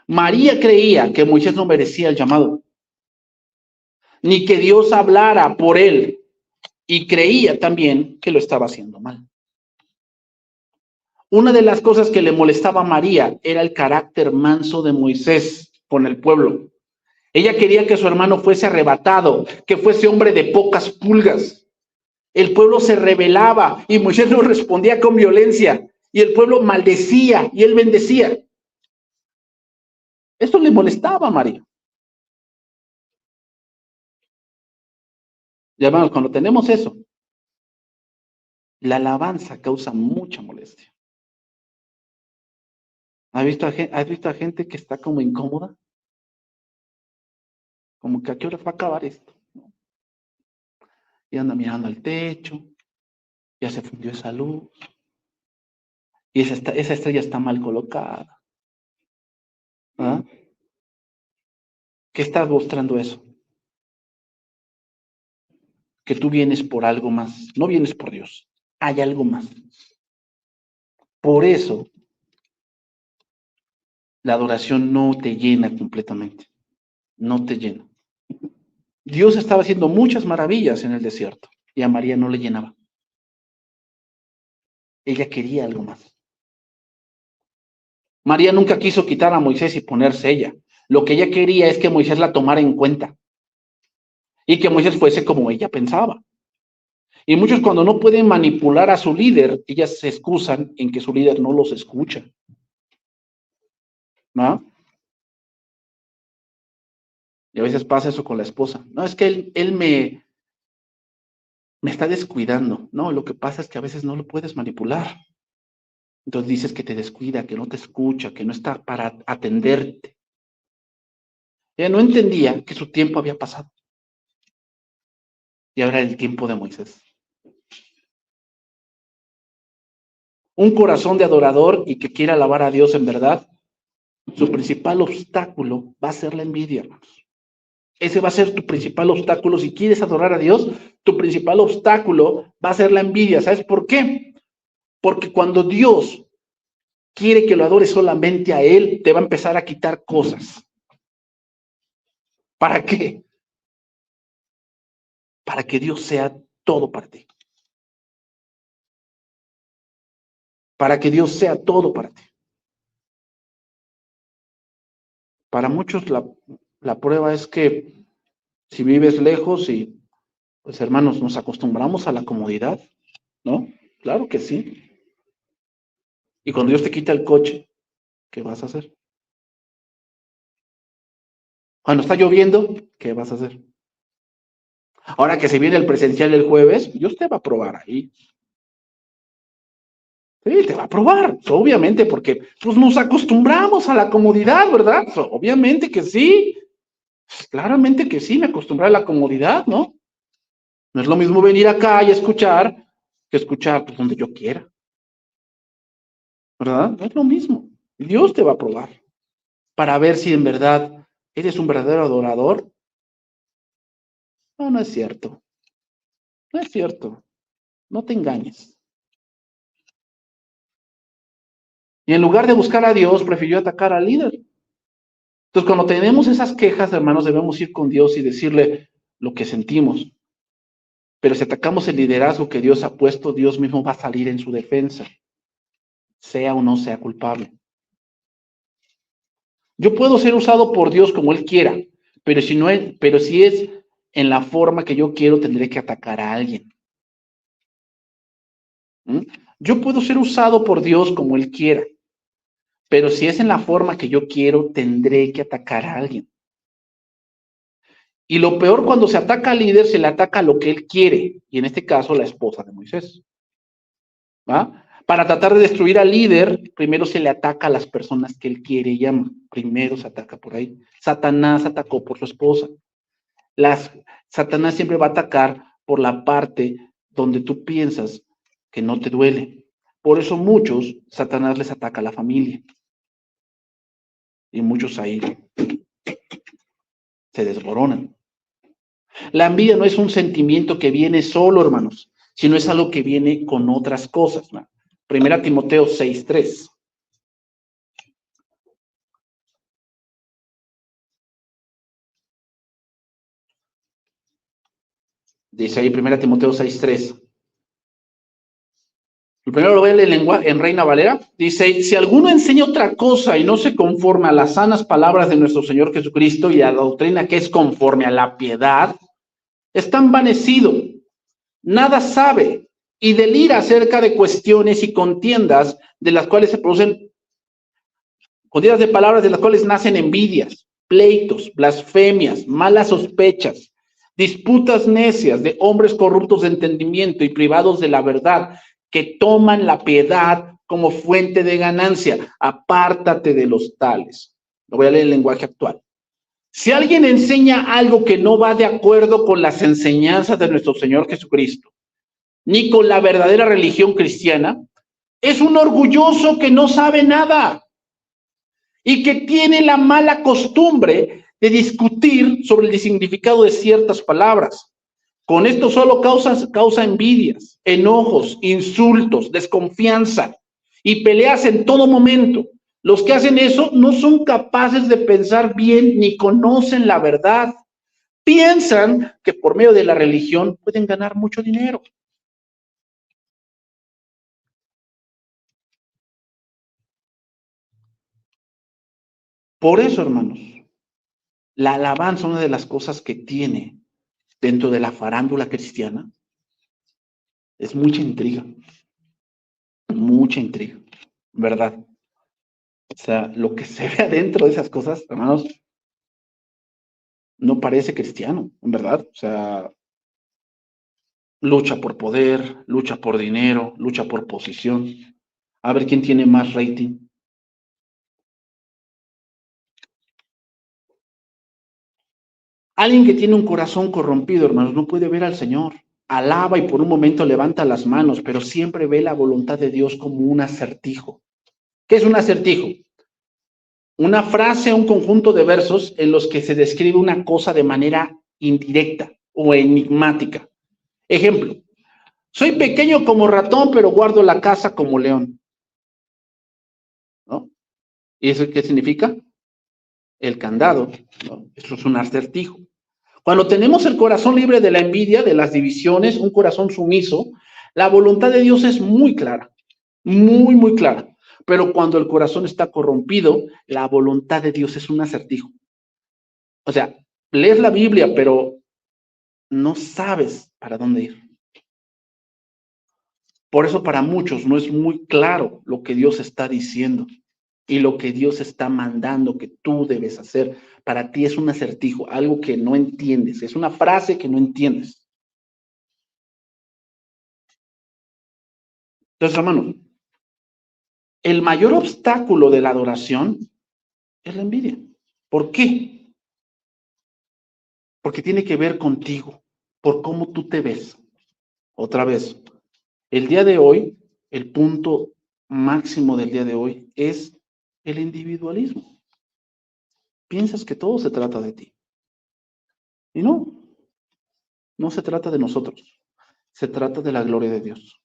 [SPEAKER 1] María creía que Moisés no merecía el llamado, ni que Dios hablara por él, y creía también que lo estaba haciendo mal. Una de las cosas que le molestaba a María era el carácter manso de Moisés con el pueblo. Ella quería que su hermano fuese arrebatado, que fuese hombre de pocas pulgas. El pueblo se rebelaba y Moisés no respondía con violencia, y el pueblo maldecía y él bendecía. Esto le molestaba a María. Y hermanos, cuando tenemos eso, la alabanza causa mucha molestia. ¿Has visto a gente que está como incómoda? Como que a qué hora va a acabar esto, ¿no? Y anda mirando al techo, ya se fundió esa luz, y esa estrella está mal colocada. ¿Ah? ¿Qué estás mostrando eso? Que tú vienes por algo más, no vienes por Dios, hay algo más. Por eso, la adoración no te llena completamente, no te llena. Dios estaba haciendo muchas maravillas en el desierto y a María no le llenaba. Ella quería algo más. María nunca quiso quitar a Moisés y ponerse ella. Lo que ella quería es que Moisés la tomara en cuenta y que Moisés fuese como ella pensaba. Y muchos cuando no pueden manipular a su líder, ellas se excusan en que su líder no los escucha. ¿No? Y a veces pasa eso con la esposa. No, es que él me está descuidando. No, lo que pasa es que a veces no lo puedes manipular. Entonces dices que te descuida, que no te escucha, que no está para atenderte. Ella no entendía que su tiempo había pasado. Y ahora era el tiempo de Moisés. Un corazón de adorador y que quiere alabar a Dios en verdad, su principal obstáculo va a ser la envidia, hermanos. Ese va a ser tu principal obstáculo. Si quieres adorar a Dios, tu principal obstáculo va a ser la envidia. ¿Sabes por qué? Porque cuando Dios quiere que lo adores solamente a Él, te va a empezar a quitar cosas. ¿Para qué? Para que Dios sea todo para ti. Para que Dios sea todo para ti. Para muchos la prueba es que si vives lejos y, pues hermanos, nos acostumbramos a la comodidad, ¿no? Claro que sí. Y cuando Dios te quita el coche, ¿qué vas a hacer? Cuando está lloviendo, ¿qué vas a hacer? Ahora que se viene el presencial el jueves, Dios te va a probar ahí. Sí, te va a probar, obviamente, porque pues, nos acostumbramos a la comodidad, ¿verdad? Obviamente que sí, claramente que sí, me acostumbré a la comodidad, ¿no? No es lo mismo venir acá y escuchar que escuchar pues, donde yo quiera, ¿verdad? No es lo mismo. Dios te va a probar para ver si en verdad eres un verdadero adorador. No, no es cierto. No es cierto. No te engañes. Y en lugar de buscar a Dios, prefirió atacar al líder. Entonces, cuando tenemos esas quejas, hermanos, debemos ir con Dios y decirle lo que sentimos. Pero si atacamos el liderazgo que Dios ha puesto, Dios mismo va a salir en su defensa, sea o no sea culpable. Yo puedo ser usado por Dios como Él quiera, pero si es en la forma que yo quiero, tendré que atacar a alguien. ¿Mm? Yo puedo ser usado por Dios como Él quiera, pero si es en la forma que yo quiero, tendré que atacar a alguien. Y lo peor, cuando se ataca al líder, se le ataca a lo que él quiere, y en este caso la esposa de Moisés. ¿Va? Para tratar de destruir al líder, primero se le ataca a las personas que él quiere y ama. Primero se ataca por ahí. Satanás atacó por su esposa. Satanás siempre va a atacar por la parte donde tú piensas que no te duele. Por eso muchos, Satanás les ataca a la familia. Y muchos ahí se desboronan. La envidia no es un sentimiento que viene solo, hermanos, sino es algo que viene con otras cosas. ¿No? Primera Timoteo 6:3. Dice ahí Primera Timoteo 6:3. El primero lo voy a leer en Reina Valera. Dice, si alguno enseña otra cosa y no se conforma a las sanas palabras de nuestro Señor Jesucristo y a la doctrina que es conforme a la piedad, está envanecido, nada sabe y delira acerca de cuestiones y contiendas de las cuales se producen, contiendas de palabras de las cuales nacen envidias, pleitos, blasfemias, malas sospechas, disputas necias de hombres corruptos de entendimiento y privados de la verdad, que toman la piedad como fuente de ganancia. Apártate de los tales. Lo voy a leer en lenguaje actual. Si alguien enseña algo que no va de acuerdo con las enseñanzas de nuestro Señor Jesucristo, ni con la verdadera religión cristiana, es un orgulloso que no sabe nada y que tiene la mala costumbre de discutir sobre el significado de ciertas palabras. Con esto solo causa envidias, enojos, insultos, desconfianza y peleas en todo momento. Los que hacen eso no son capaces de pensar bien ni conocen la verdad. Piensan que por medio de la religión pueden ganar mucho dinero. Por eso, hermanos, la alabanza, una de las cosas que tiene dentro de la farándula cristiana, Es mucha intriga, ¿verdad? O sea, lo que se ve adentro de esas cosas, hermanos, no parece cristiano, en verdad. O sea, lucha por poder, lucha por dinero, lucha por posición. A ver quién tiene más rating. Alguien que tiene un corazón corrompido, hermanos, no puede ver al Señor. Alaba y por un momento levanta las manos, pero siempre ve la voluntad de Dios como un acertijo. ¿Qué es un acertijo? Una frase, un conjunto de versos en los que se describe una cosa de manera indirecta o enigmática. Ejemplo, soy pequeño como ratón, pero guardo la casa como león. ¿No? ¿Y eso qué significa? El candado. ¿No? Eso es un acertijo. Cuando tenemos el corazón libre de la envidia, de las divisiones, un corazón sumiso, la voluntad de Dios es muy clara, muy, muy clara. Pero cuando el corazón está corrompido, la voluntad de Dios es un acertijo. O sea, lees la Biblia, pero no sabes para dónde ir. Por eso para muchos no es muy claro lo que Dios está diciendo y lo que Dios está mandando que tú debes hacer. Para ti es un acertijo, algo que no entiendes, es una frase que no entiendes. Entonces, hermano, el mayor obstáculo de la adoración es la envidia. ¿Por qué? Porque tiene que ver contigo, por cómo tú te ves. Otra vez, el día de hoy, el punto máximo del día de hoy es el individualismo. Piensas que todo se trata de ti. Y no, no se trata de nosotros. Se trata de la gloria de Dios.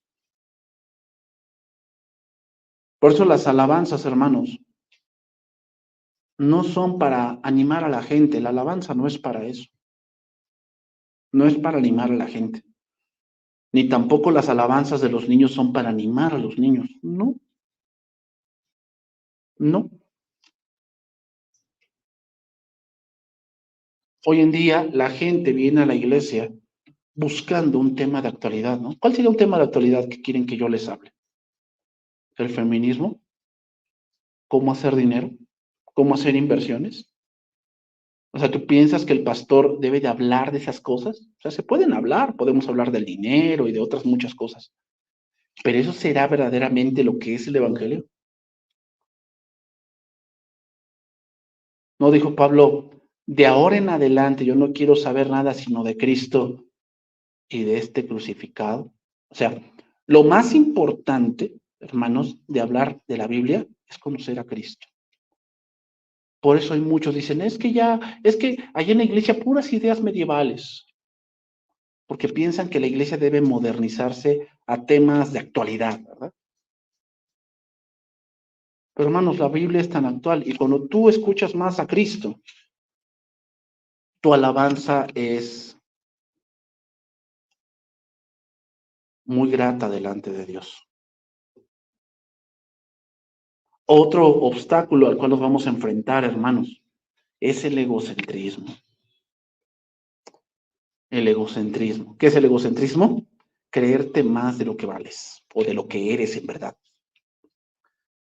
[SPEAKER 1] Por eso las alabanzas, hermanos, no son para animar a la gente. La alabanza no es para eso. No es para animar a la gente. Ni tampoco las alabanzas de los niños son para animar a los niños. No, no. Hoy en día la gente viene a la iglesia buscando un tema de actualidad, ¿no? ¿Cuál sería un tema de actualidad que quieren que yo les hable? ¿El feminismo? ¿Cómo hacer dinero? ¿Cómo hacer inversiones? O sea, ¿tú piensas que el pastor debe de hablar de esas cosas? O sea, se pueden hablar, podemos hablar del dinero y de otras muchas cosas, pero ¿eso será verdaderamente lo que es el evangelio? No dijo Pablo, de ahora en adelante yo no quiero saber nada sino de Cristo y de este crucificado. O sea, lo más importante, hermanos, de hablar de la Biblia es conocer a Cristo. Por eso hay muchos dicen, es que hay en la iglesia puras ideas medievales, porque piensan que la iglesia debe modernizarse a temas de actualidad, ¿verdad? Pero hermanos, la Biblia es tan actual y cuando tú escuchas más a Cristo, tu alabanza es muy grata delante de Dios. Otro obstáculo al cual nos vamos a enfrentar, hermanos, es el egocentrismo. El egocentrismo. ¿Qué es el egocentrismo? Creerte más de lo que vales o de lo que eres en verdad.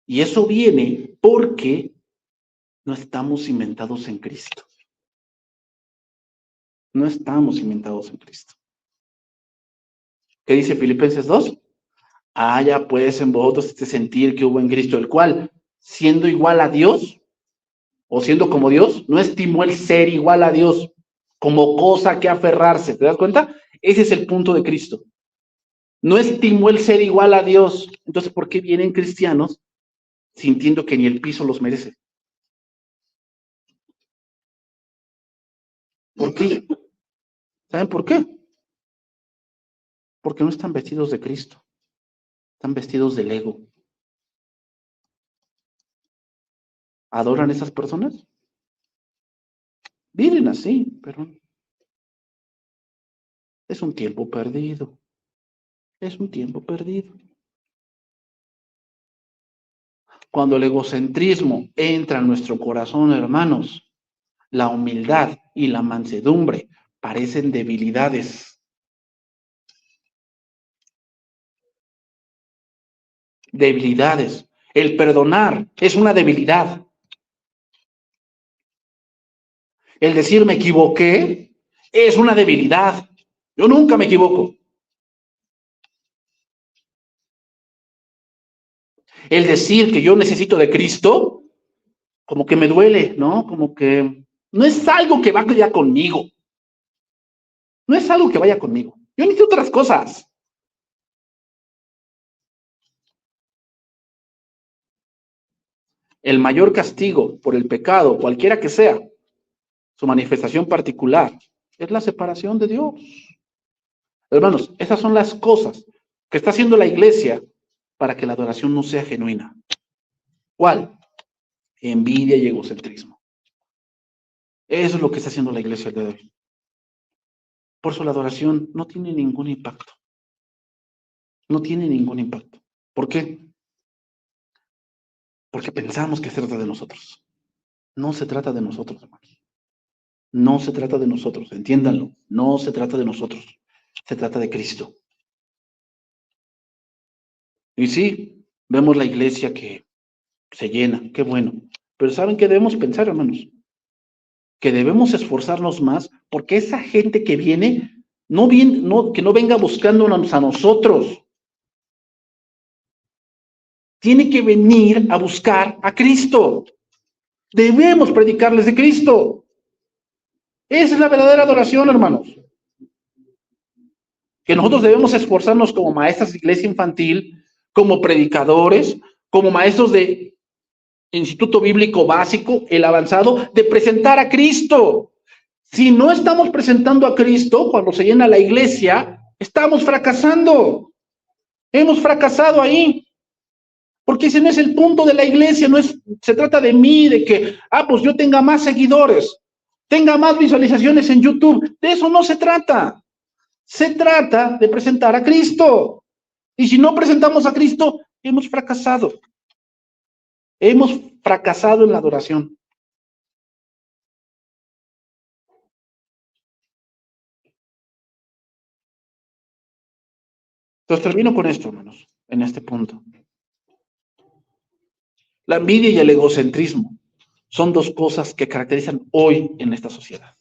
[SPEAKER 1] Y eso viene porque no estamos cimentados en Cristo. No estamos cimentados en Cristo. ¿Qué dice Filipenses 2? Haya pues en vosotros este sentir que hubo en Cristo, el cual, siendo igual a Dios, o siendo como Dios, no estimó el ser igual a Dios como cosa que aferrarse. ¿Te das cuenta? Ese es el punto de Cristo. No estimó el ser igual a Dios. Entonces, ¿por qué vienen cristianos sintiendo que ni el piso los merece? ¿Por qué? ¿Saben por qué? Porque no están vestidos de Cristo, están vestidos del ego. ¿Adoran a esas personas? Viven así, pero es un tiempo perdido. Es un tiempo perdido. Cuando el egocentrismo entra en nuestro corazón, hermanos, la humildad y la mansedumbre parecen debilidades. debilidades. El perdonar es una debilidad. El decir me equivoqué es una debilidad. Yo nunca me equivoco. El decir que yo necesito de Cristo, como que me duele, ¿no? Como que no es algo que vaya conmigo. No es algo que vaya conmigo. Yo necesito otras cosas. El mayor castigo por el pecado, cualquiera que sea, su manifestación particular, es la separación de Dios. Hermanos, esas son las cosas que está haciendo la iglesia para que la adoración no sea genuina. ¿Cuál? Envidia y egocentrismo. Eso es lo que está haciendo la iglesia el día de hoy. Por eso la adoración no tiene ningún impacto. No tiene ningún impacto. ¿Por qué? Porque pensamos que se trata de nosotros. No se trata de nosotros, hermanos. No se trata de nosotros, entiéndanlo. No se trata de nosotros. Se trata de Cristo. Y sí, vemos la iglesia que se llena, qué bueno. Pero ¿saben qué debemos pensar, hermanos? Que debemos esforzarnos más porque esa gente que viene, que no venga buscándonos a nosotros. Tiene que venir a buscar a Cristo. Debemos predicarles de Cristo. Esa es la verdadera adoración, hermanos. Que nosotros debemos esforzarnos como maestras de iglesia infantil, como predicadores, como maestros de Instituto Bíblico Básico, el avanzado, de presentar a Cristo. Si no estamos presentando a Cristo cuando se llena la iglesia, estamos fracasando. Hemos fracasado ahí. Porque ese no es el punto de la iglesia, no es, se trata de mí, de que, pues yo tenga más seguidores, tenga más visualizaciones en YouTube. De eso no se trata. Se trata de presentar a Cristo. Y si no presentamos a Cristo, hemos fracasado. Hemos fracasado en la adoración. Entonces termino con esto, hermanos, en este punto. La envidia y el egocentrismo son dos cosas que caracterizan hoy en esta sociedad.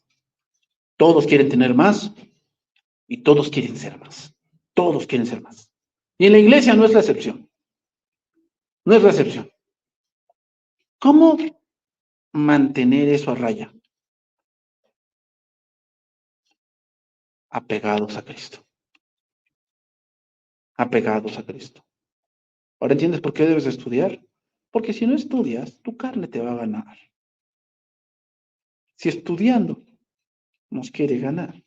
[SPEAKER 1] Todos quieren tener más y todos quieren ser más. Todos quieren ser más. Y en la iglesia no es la excepción. No es la excepción. ¿Cómo mantener eso a raya? Apegados a Cristo. Apegados a Cristo. Ahora entiendes por qué debes estudiar. Porque si no estudias, tu carne te va a ganar. Si estudiando nos quiere ganar.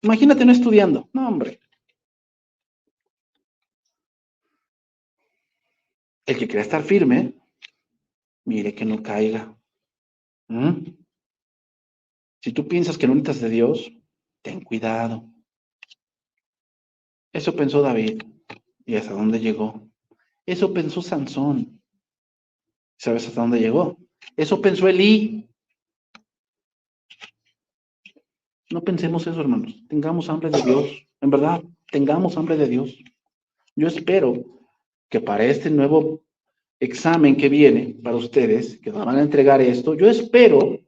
[SPEAKER 1] Imagínate no estudiando. No, hombre. El que quiera estar firme, mire que no caiga. ¿Mm? Si tú piensas que no necesitas de Dios, ten cuidado. Eso pensó David. ¿Y hasta dónde llegó? Eso pensó Sansón. ¿Sabes hasta dónde llegó? Eso pensó Elí. No pensemos eso, hermanos. Tengamos hambre de Dios. En verdad, tengamos hambre de Dios. Yo espero que para este nuevo examen que viene para ustedes, que nos van a entregar esto, yo espero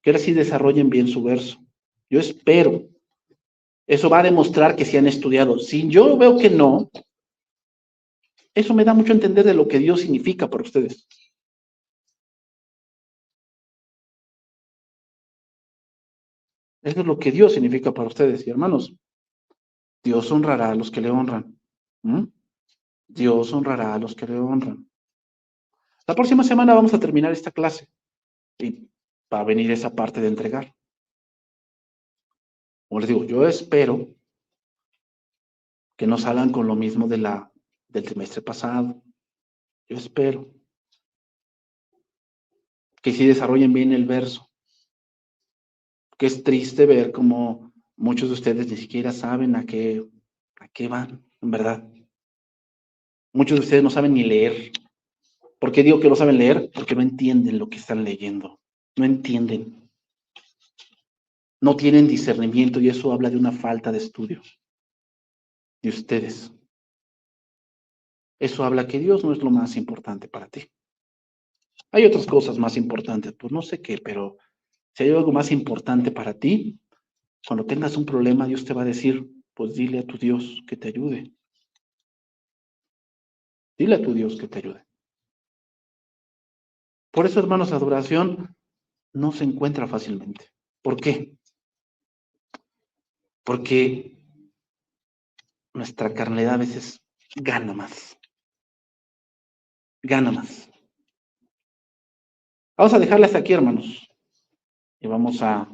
[SPEAKER 1] que ahora sí desarrollen bien su verso. Yo espero. Eso va a demostrar que sí han estudiado. Si yo veo que no, eso me da mucho a entender de lo que Dios significa para ustedes. Eso es lo que Dios significa para ustedes. Y hermanos, Dios honrará a los que le honran. ¿Mm? Dios honrará a los que le honran. La próxima semana vamos a terminar esta clase y va a venir esa parte de entregar. Como les digo, yo espero que no salgan con lo mismo del trimestre pasado. Yo espero que sí desarrollen bien el verso. Que es triste ver cómo muchos de ustedes ni siquiera saben a qué van, en verdad. Muchos de ustedes no saben ni leer. ¿Por qué digo que no saben leer? Porque no entienden lo que están leyendo. No entienden. No tienen discernimiento y eso habla de una falta de estudio de ustedes. Eso habla que Dios no es lo más importante para ti. Hay otras cosas más importantes, pues no sé qué, pero si hay algo más importante para ti, cuando tengas un problema, Dios te va a decir, pues dile a tu Dios que te ayude. Dile a tu Dios que te ayude. Por eso, hermanos, la adoración no se encuentra fácilmente. ¿Por qué? Porque nuestra carnalidad a veces gana más. Gana más. Vamos a dejarle hasta aquí, hermanos. Y vamos a